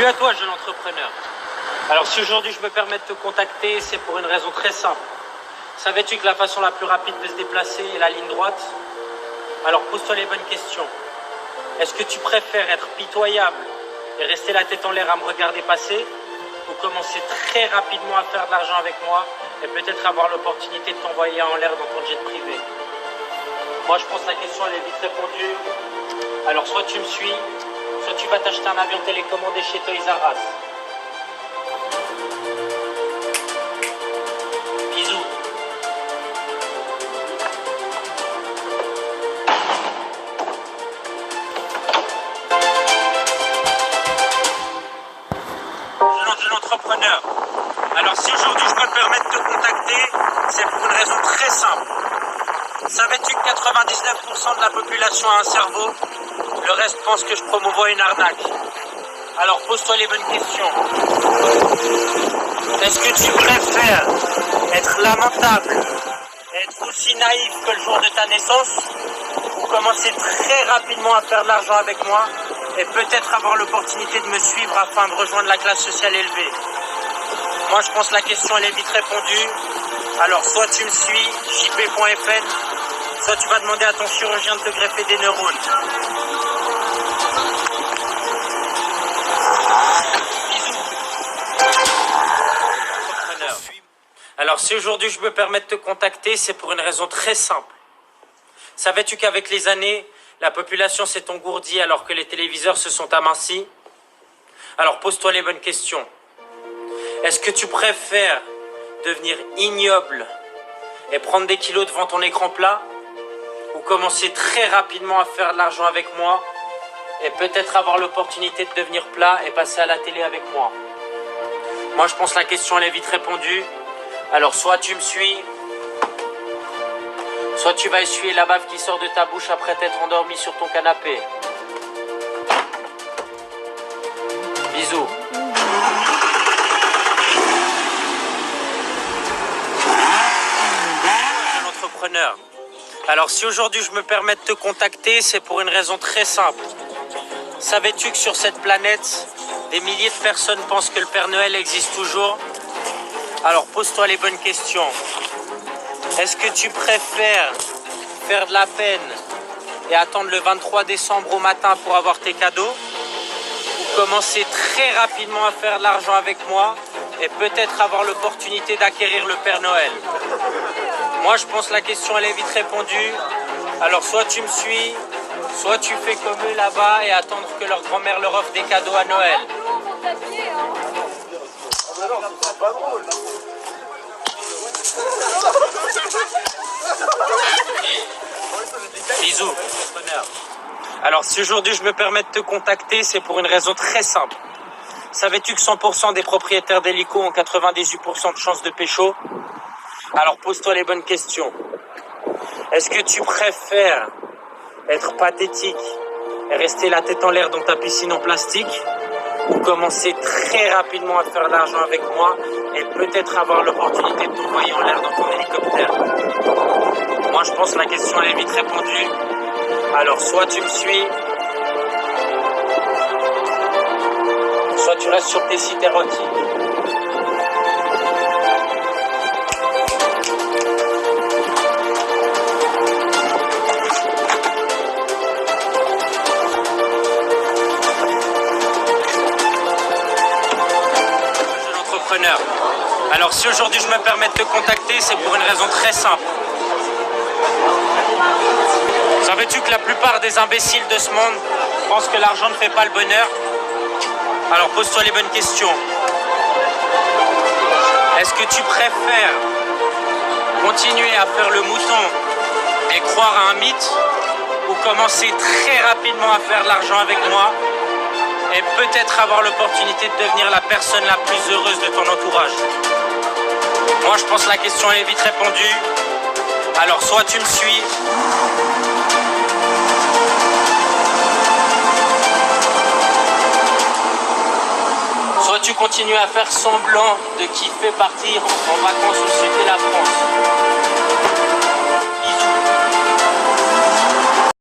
Salut à toi, jeune entrepreneur. Alors si aujourd'hui je me permets de te contacter, c'est pour une raison très simple. Savais-tu que la façon la plus rapide de se déplacer est la ligne droite? Alors pose-toi les bonnes questions. Est-ce que tu préfères être pitoyable et rester la tête en l'air à me regarder passer, ou commencer très rapidement à faire de l'argent avec moi et peut-être avoir l'opportunité de t'envoyer en l'air dans ton jet privé? Moi je pense que la question elle est vite répondue. Alors soit tu me suis, soit tu vas t'acheter un avion télécommandé chez Toys R Us. Bisous. Jeune entrepreneur. Alors si aujourd'hui je me permets de te contacter, c'est pour une raison très simple. Savais-tu que 99% de la population a un cerveau? Le reste pense que je promouvois une arnaque. Alors pose-toi les bonnes questions. Est-ce que tu préfères être lamentable et être aussi naïf que le jour de ta naissance, ou commencer très rapidement à faire de l'argent avec moi et peut-être avoir l'opportunité de me suivre afin de rejoindre la classe sociale élevée? Moi je pense que la question elle est vite répondue. Alors soit tu me suis, jp.fr, soit tu vas demander à ton chirurgien de te greffer des neurones. Alors si aujourd'hui je me permets de te contacter, c'est pour une raison très simple. Savais-tu qu'avec les années, la population s'est engourdie alors que les téléviseurs se sont amincis? Alors pose-toi les bonnes questions. Est-ce que tu préfères devenir ignoble et prendre des kilos devant ton écran plat, ou commencer très rapidement à faire de l'argent avec moi et peut-être avoir l'opportunité de devenir plat et passer à la télé avec moi? Moi je pense que la question elle est vite répondue. Alors soit tu me suis, soit tu vas essuyer la bave qui sort de ta bouche après t'être endormi sur ton canapé. Bisous. Entrepreneur. Alors si aujourd'hui je me permets de te contacter, c'est pour une raison très simple. Savais-tu que sur cette planète, des milliers de personnes pensent que le Père Noël existe toujours? Alors pose-toi les bonnes questions. Est-ce que tu préfères faire de la peine et attendre le 23 décembre au matin pour avoir tes cadeaux, ou commencer très rapidement à faire de l'argent avec moi et peut-être avoir l'opportunité d'acquérir le Père Noël? Moi je pense que la question elle est vite répondue. Alors soit tu me suis, soit tu fais comme eux là-bas et attendre que leur grand-mère leur offre des cadeaux à Noël. Bisous, bonheur. Alors si aujourd'hui je me permets de te contacter, c'est pour une raison très simple. Savais-tu que 100% des propriétaires d'hélicos ont 98% de chances de pécho? Alors pose-toi les bonnes questions. Est-ce que tu préfères être pathétique et rester la tête en l'air dans ta piscine en plastique, ou commencer très rapidement à faire de l'argent avec moi et peut-être avoir l'opportunité de t'envoyer en l'air dans ton hélicoptère? Moi je pense que la question elle est vite répondue. Alors soit tu me suis, soit tu restes sur tes sites érotiques. Alors si aujourd'hui je me permets de te contacter, c'est pour une raison très simple. Savais-tu que la plupart des imbéciles de ce monde pensent que l'argent ne fait pas le bonheur? Alors pose-toi les bonnes questions. Est-ce que tu préfères continuer à faire le mouton et croire à un mythe, ou commencer très rapidement à faire de l'argent avec moi et peut-être avoir l'opportunité de devenir la personne la plus heureuse de ton entourage? Moi je pense que la question est vite répondue. Alors soit tu me suis, soit tu continues à faire semblant de kiffer partir en vacances au sud de la France.